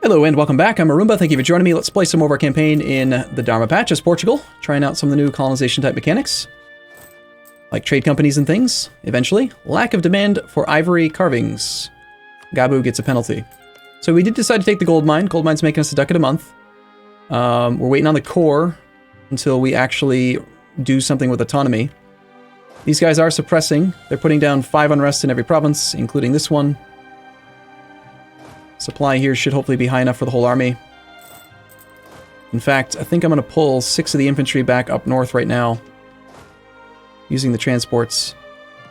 Hello and welcome back. I'm Arumba. Thank you for joining me. Let's play some more of our campaign in the Dharma patch as Portugal, trying out some of the new colonization type mechanics, like trade companies and things, eventually. Lack of demand for ivory carvings. Gabu gets a penalty. So we did decide to take the gold mine. Gold mine's making us a ducat a month. We're waiting on the core until we actually do something with autonomy. These guys are suppressing. They're putting down 5 unrest in every province, including this one. Supply here should hopefully be high enough for the whole army. In fact, I think I'm going to pull 6 of the infantry back up north right now, using the transports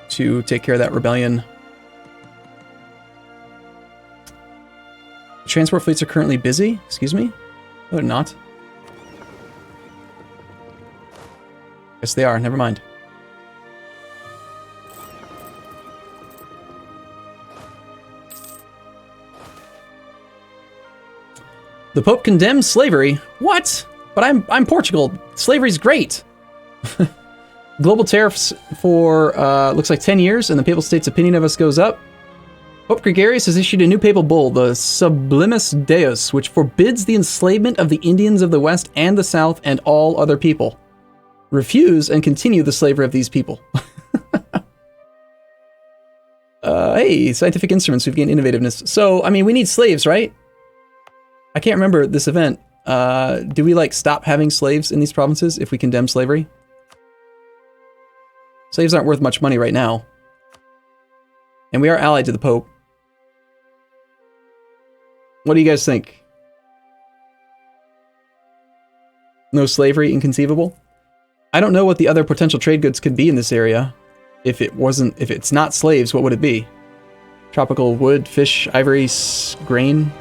to take care of that rebellion. The transport fleets are currently busy. Excuse me? No, they're not. Yes, they are. Never mind. The Pope condemns slavery. What? But I'm Portugal. Slavery's great. Global tariffs for looks like 10 years, and the Papal State's opinion of us goes up. Pope Gregarious has issued a new papal bull, the Sublimus Deus, which forbids the enslavement of the Indians of the West and the South and all other people. Refuse and continue the slavery of these people. Hey, scientific instruments. We've gained innovativeness. So, I mean, we need slaves, right? I can't remember this event. Do we, like, stop having slaves in these provinces if we condemn slavery? Slaves aren't worth much money right now. And we are allied to the Pope. What do you guys think? No slavery, inconceivable? I don't know what the other potential trade goods could be in this area. If it's not slaves, what would it be? Tropical wood, fish, ivory, grain?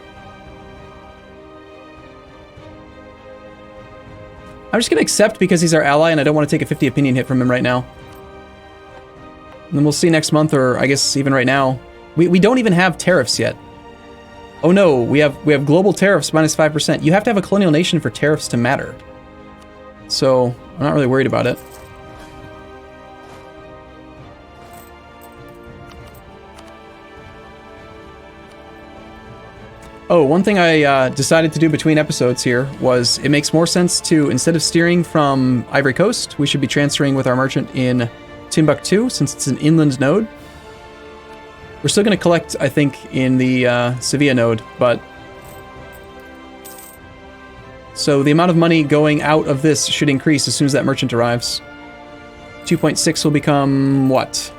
I'm just going to accept because he's our ally and I don't want to take a 50 opinion hit from him right now. And then we'll see next month, or I guess even right now. We don't even have tariffs yet. Oh no, we have global tariffs minus 5%. You have to have a colonial nation for tariffs to matter. So I'm not really worried about it. Oh, one thing I decided to do between episodes here was it makes more sense to, instead of steering from Ivory Coast, we should be transferring with our merchant in Timbuktu, since it's an inland node. We're still going to collect, I think, in the Sevilla node, but... So the amount of money going out of this should increase as soon as that merchant arrives. 2.6 will become what?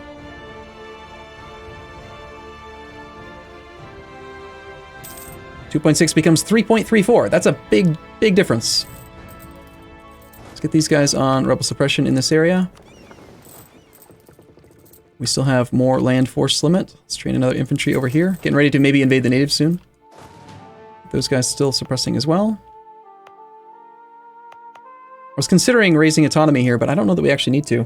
.6 becomes 3.34. That's a big difference. Let's get these guys on rebel suppression in this area. We still have more land force limit. Let's train another infantry over here. Getting ready to maybe invade the natives soon. Those guys still suppressing as well. I was considering raising autonomy here, but I don't know that we actually need to.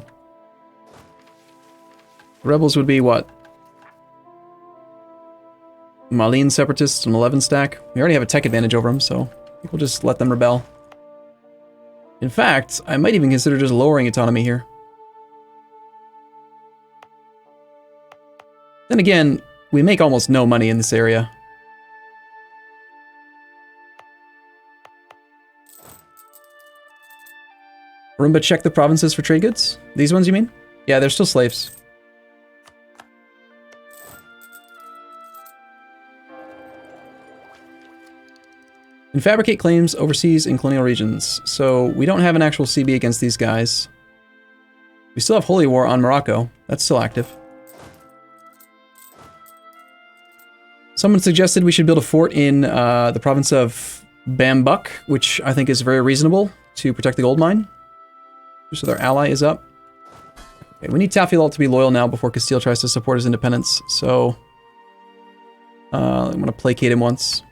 The rebels would be what? Malian separatists, an 11 stack. We already have a tech advantage over them, so I think we'll just let them rebel. In fact, I might even consider just lowering autonomy here. Then again, we make almost no money in this area. Arumba, check the provinces for trade goods? These ones, you mean? Yeah, they're still slaves. And fabricate claims overseas in colonial regions. So we don't have an actual CB against these guys. We still have Holy War on Morocco. That's still active. Someone suggested we should build a fort in the province of Bambuk, which I think is very reasonable to protect the gold mine. Just so their ally is up. Okay, we need Tafilalt to be loyal now before Castile tries to support his independence. So I'm going to placate him once.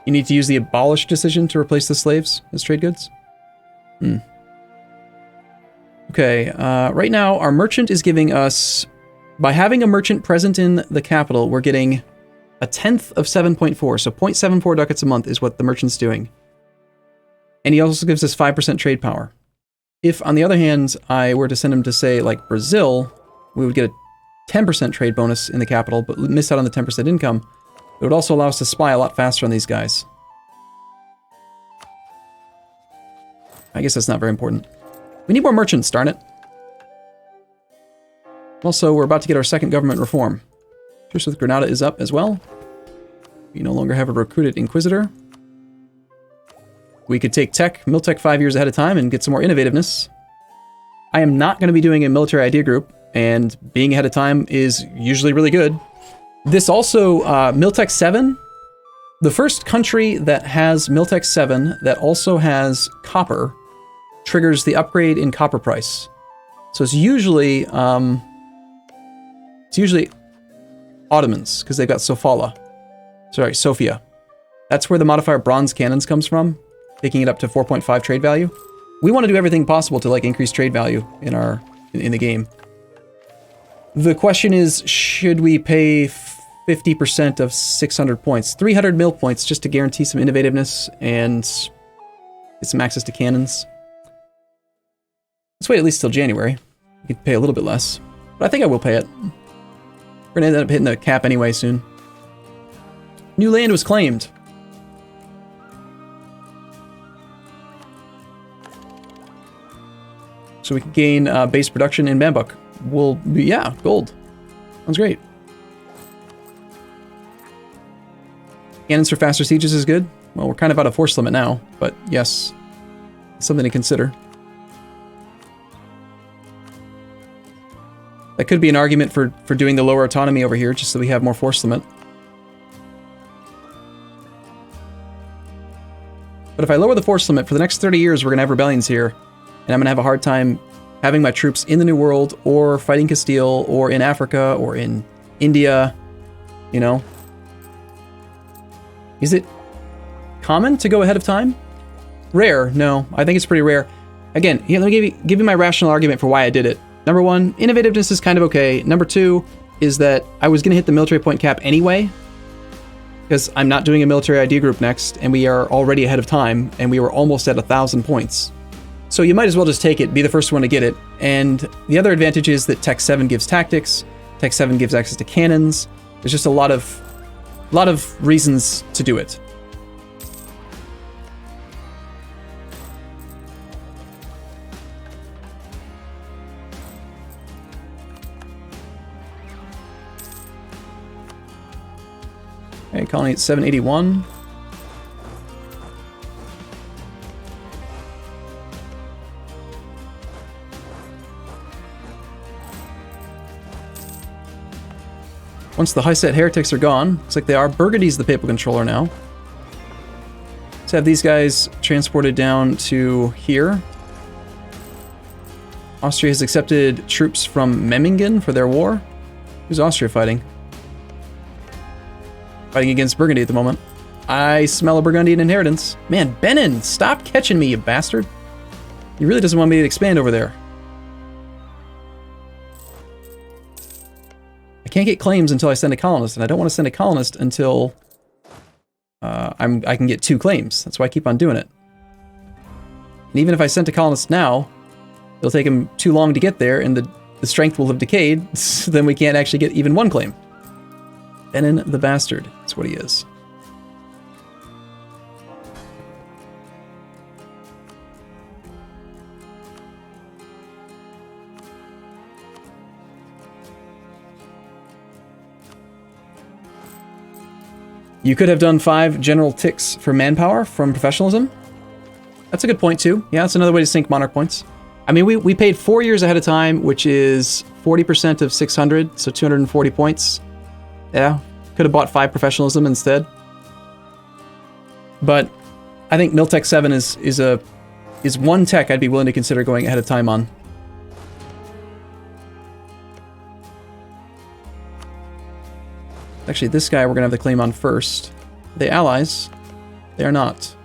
You need to use the abolish decision to replace the slaves as trade goods? Okay, right now our merchant is giving us, by having a merchant present in the capital, we're getting a tenth of 7.4, so 0.74 ducats a month is what the merchant's doing. And he also gives us 5% trade power. If, on the other hand, I were to send him to, say, like Brazil, we would get a 10% trade bonus in the capital, but miss out on the 10% income. It would also allow us to spy a lot faster on these guys. I guess that's not very important. We need more merchants, darn it. Also, we're about to get our second government reform. Truce with Granada is up as well. We no longer have a recruited Inquisitor. We could take tech, Miltech 5 years ahead of time and get some more innovativeness. I am not going to be doing a military idea group, and being ahead of time is usually really good. This also, Miltech 7, the first country that has Miltech 7 that also has copper triggers the upgrade in copper price. So it's usually Ottomans, because they've got Sofia. That's where the modifier bronze cannons comes from, taking it up to 4.5 trade value. We want to do everything possible to like increase trade value in the game. The question is, should we pay 50% of 600 points? 300 mil points just to guarantee some innovativeness and get some access to cannons. Let's wait at least till January. We could pay a little bit less, but I think I will pay it. We're going to end up hitting the cap anyway soon. New land was claimed. So we can gain base production in Bambuk. Yeah, gold. Sounds great. Cannons for faster sieges is good. Well, we're kind of out of force limit now, but yes, something to consider. That could be an argument for doing the lower autonomy over here, just so we have more force limit. But if I lower the force limit, for the next 30 years, we're going to have rebellions here. And I'm going to have a hard time having my troops in the New World, or fighting Castile, or in Africa, or in India, you know? Is it common to go ahead of time? Rare, no. I think it's pretty rare. Again, let me give you my rational argument for why I did it. Number one, innovativeness is kind of okay. Number two is that I was going to hit the military point cap anyway, because I'm not doing a military idea group next, and we are already ahead of time, and we were almost at 1,000 points. So you might as well just take it, be the first one to get it. And the other advantage is that Tech 7 gives tactics, Tech 7 gives access to cannons. There's just a lot of reasons to do it. Okay, colony at 781. Once the high-set heretics are gone, looks like they are. Burgundy's the papal controller now. Let's have these guys transported down to here. Austria has accepted troops from Memmingen for their war. Who's Austria fighting? Fighting against Burgundy at the moment. I smell a Burgundian inheritance. Man, Benin, stop catching me, you bastard. He really doesn't want me to expand over there. I can't get claims until I send a colonist, and I don't want to send a colonist until I can get 2 claims. That's why I keep on doing it. And even if I sent a colonist now, it'll take him too long to get there, and the strength will have decayed, so then we can't actually get even 1 claim. Benin the Bastard, that's what he is. You could have done 5 general ticks for manpower from professionalism. That's a good point too. Yeah, that's another way to sink monarch points. I mean, we paid 4 years ahead of time, which is 40% of 600, so 240 points. Yeah, could have bought 5 professionalism instead. But I think Miltech 7 is one tech I'd be willing to consider going ahead of time on. Actually, this guy we're going to have the claim on first. Are they allies? They are not.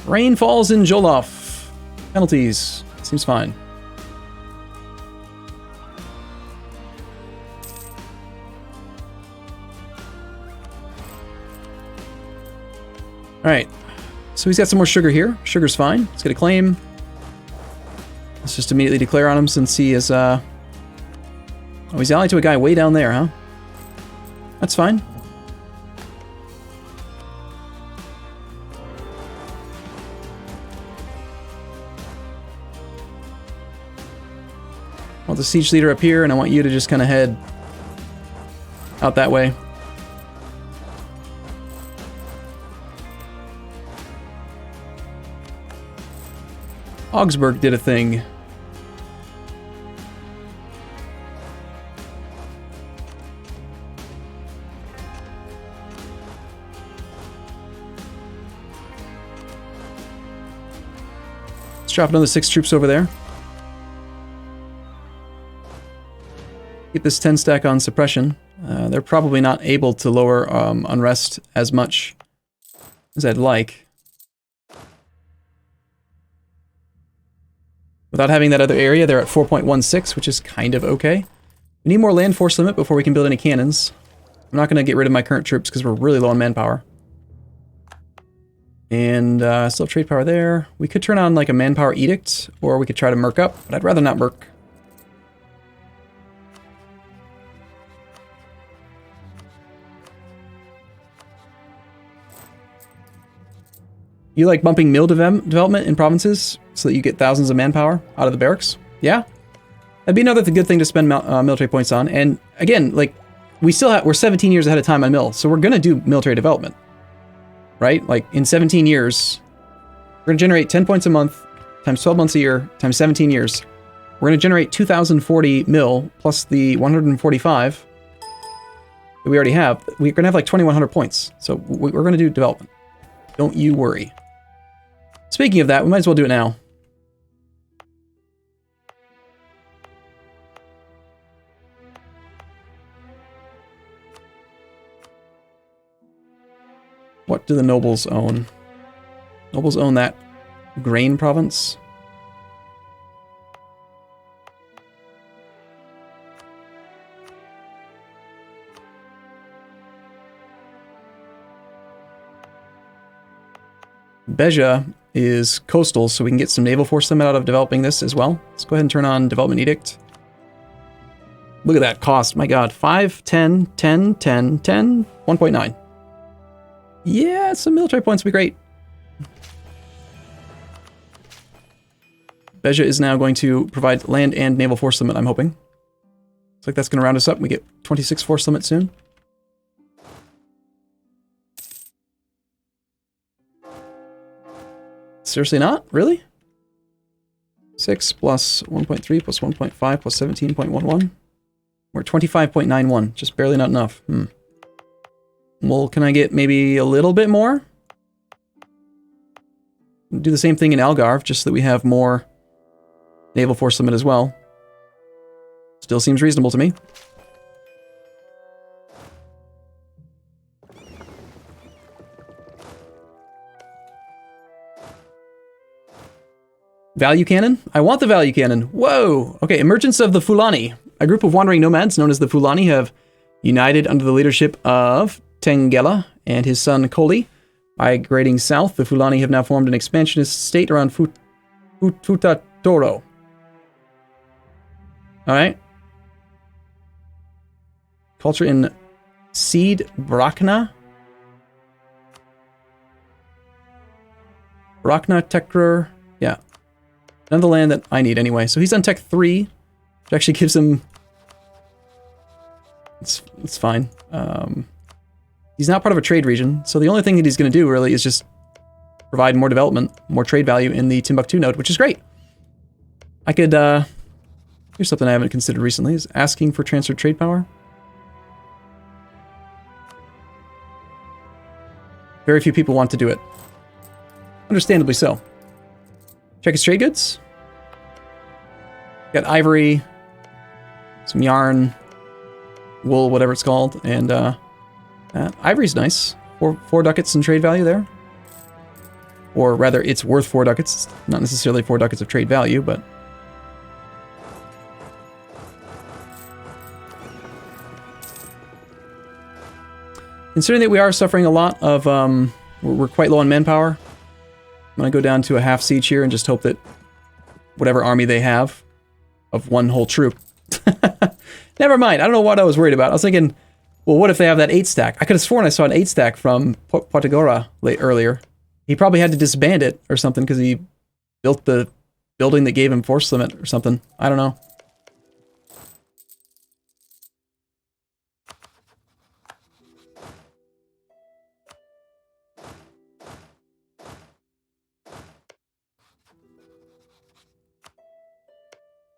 Rain falls in Jolof. Penalties. Seems fine. Alright. So he's got some more sugar here. Sugar's fine. Let's get a claim. Let's just immediately declare on him since he is, oh, he's allied to a guy way down there, huh? That's fine. I want the siege leader up here, and I want you to just kind of head out that way. Augsburg did a thing. Let's drop another 6 troops over there. Keep this 10 stack on suppression. They're probably not able to lower unrest as much as I'd like. Without having that other area, they're at 4.16, which is kind of okay. We need more land force limit before we can build any cannons. I'm not going to get rid of my current troops because we're really low on manpower. And still trade power there. We could turn on like a manpower edict, or we could try to merc up, but I'd rather not merc. You like bumping mill development in provinces so that you get thousands of manpower out of the barracks? Yeah? That'd be another good thing to spend military points on. And again, like, we're 17 years ahead of time on mill, so we're going to do military development. Right? Like, in 17 years, we're going to generate 10 points a month, times 12 months a year, times 17 years. We're going to generate 2,040 mil, plus the 145 that we already have. We're going to have like 2,100 points. So we're going to do development. Don't you worry. Speaking of that, we might as well do it now. What do the nobles own? Nobles own that grain province. Beja is coastal, so we can get some naval force limit out of developing this as well. Let's go ahead and turn on development edict. Look at that cost. My god. 5, 10, 10, 10, 10, 1.9. Yeah, some military points would be great. Beja is now going to provide land and naval force limit, I'm hoping. Looks like that's going to round us up. We get 26 force limit soon. Seriously not? Really? 6 plus 1.3 plus 1.5 plus 17.11. We're at 25.91. Just barely not enough. Well, can I get maybe a little bit more? Do the same thing in Algarve, just so that we have more naval force limit as well. Still seems reasonable to me. Value cannon? I want the value cannon. Whoa! Okay, emergence of the Fulani. A group of wandering nomads known as the Fulani have united under the leadership of Tengela and his son Koli. Migrating south, the Fulani have now formed an expansionist state around Futatoro. Alright. Culture in Seed Brakna. Brakna Tekrar. Yeah. None of the land that I need anyway. So he's on Tech 3, which actually gives him... It's fine. He's not part of a trade region, so the only thing that he's going to do really is just provide more development, more trade value in the Timbuktu node, which is great. I could, here's something I haven't considered recently, is asking for transferred trade power. Very few people want to do it. Understandably so. Check his trade goods. Got ivory, some yarn, wool, whatever it's called, and ivory's nice. Four ducats in trade value there. Or rather, it's worth 4 ducats. It's not necessarily 4 ducats of trade value, but... Considering that we are suffering a lot of We're quite low on manpower. I'm going to go down to a half siege here and just hope that whatever army they have of one whole troop. Never mind. I don't know what I was worried about. I was thinking, well, what if they have that 8 stack? I could have sworn I saw an 8 stack from Portugal earlier. He probably had to disband it or something because he built the building that gave him force limit or something. I don't know.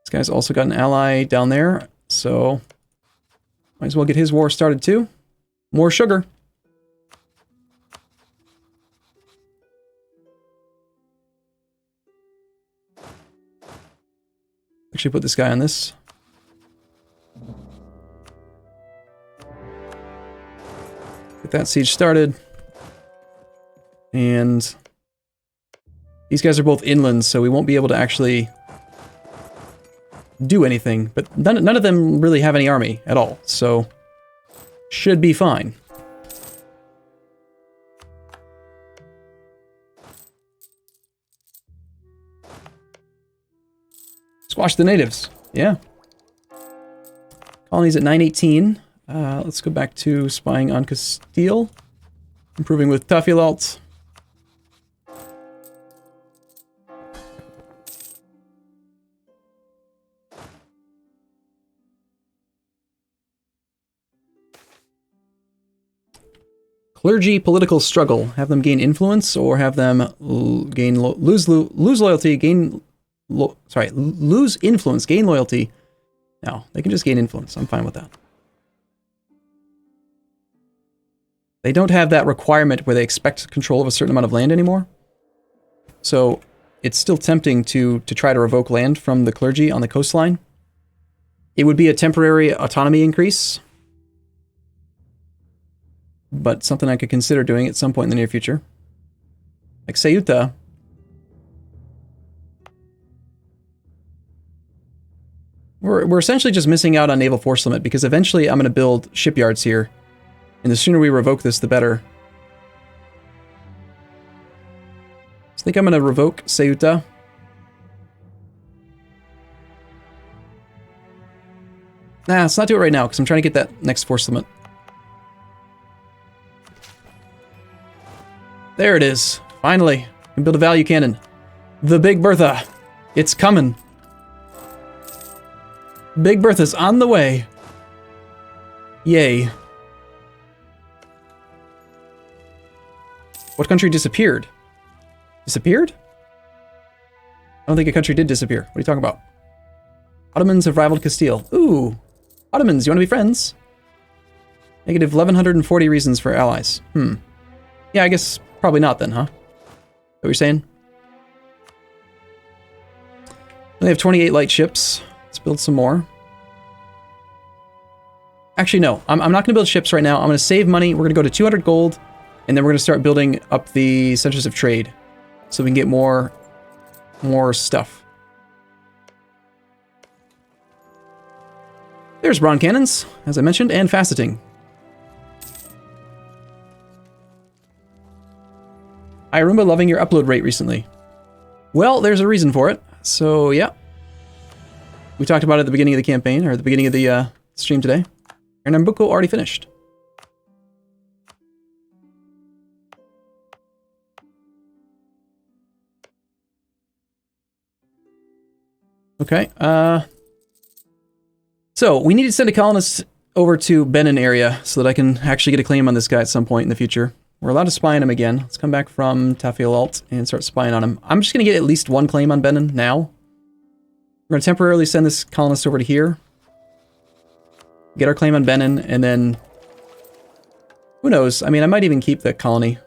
This guy's also got an ally down there, so might as well get his war started too. More sugar. Actually put this guy on this. Get that siege started. And these guys are both inland, so we won't be able to actually do anything. But none of them really have any army at all, so should be fine. Squash the natives. Yeah. Colonies at 918. Let's go back to spying on Castile. Improving with Tafilalt. Clergy political struggle. Have them gain influence or have them lose loyalty, lose influence, gain loyalty. No, they can just gain influence. I'm fine with that. They don't have that requirement where they expect control of a certain amount of land anymore. So it's still tempting to try to revoke land from the clergy on the coastline. It would be a temporary autonomy increase, but something I could consider doing at some point in the near future. Like Ceuta. We're essentially just missing out on naval force limit because eventually I'm going to build shipyards here. And the sooner we revoke this, the better. So I think I'm going to revoke Ceuta. Nah, let's not do it right now because I'm trying to get that next force limit. There it is. Finally. I can build a value cannon. The Big Bertha. It's coming. Big Bertha's on the way. Yay. What country disappeared? Disappeared? I don't think a country did disappear. What are you talking about? Ottomans have rivaled Castile. Ooh. Ottomans, you want to be friends? Negative 1140 reasons for allies. Yeah, I guess probably not then, huh? Is that what you're saying? They have 28 light ships. Let's build some more. Actually, no. I'm not going to build ships right now. I'm going to save money. We're going to go to 200 gold. And then we're going to start building up the centers of trade. So we can get more stuff. There's bronze cannons, as I mentioned, and faceting. Arumba loving your upload rate recently. Well, there's a reason for it. So, yeah. We talked about it at the beginning of the campaign, or at the beginning of the stream today. And Nambucco already finished. Okay, so we need to send a colonist over to Benin area so that I can actually get a claim on this guy at some point in the future. We're allowed to spy on him again. Let's come back from Tafilalt and start spying on him. I'm just going to get at least one claim on Benin now. We're going to temporarily send this colonist over to here. Get our claim on Benin, and then... who knows? I mean, I might even keep the colony.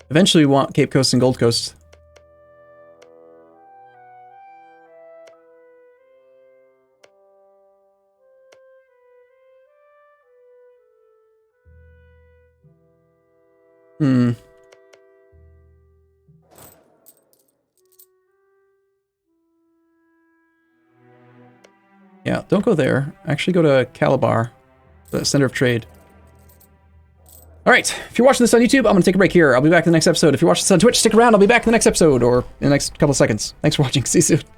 Eventually we want Cape Coast and Gold Coast. Yeah, don't go there. Actually go to Calabar, the center of trade. All right, if you're watching this on YouTube, I'm going to take a break here. I'll be back in the next episode. If you're watching this on Twitch, stick around. I'll be back in the next episode or in the next couple of seconds. Thanks for watching. See you soon.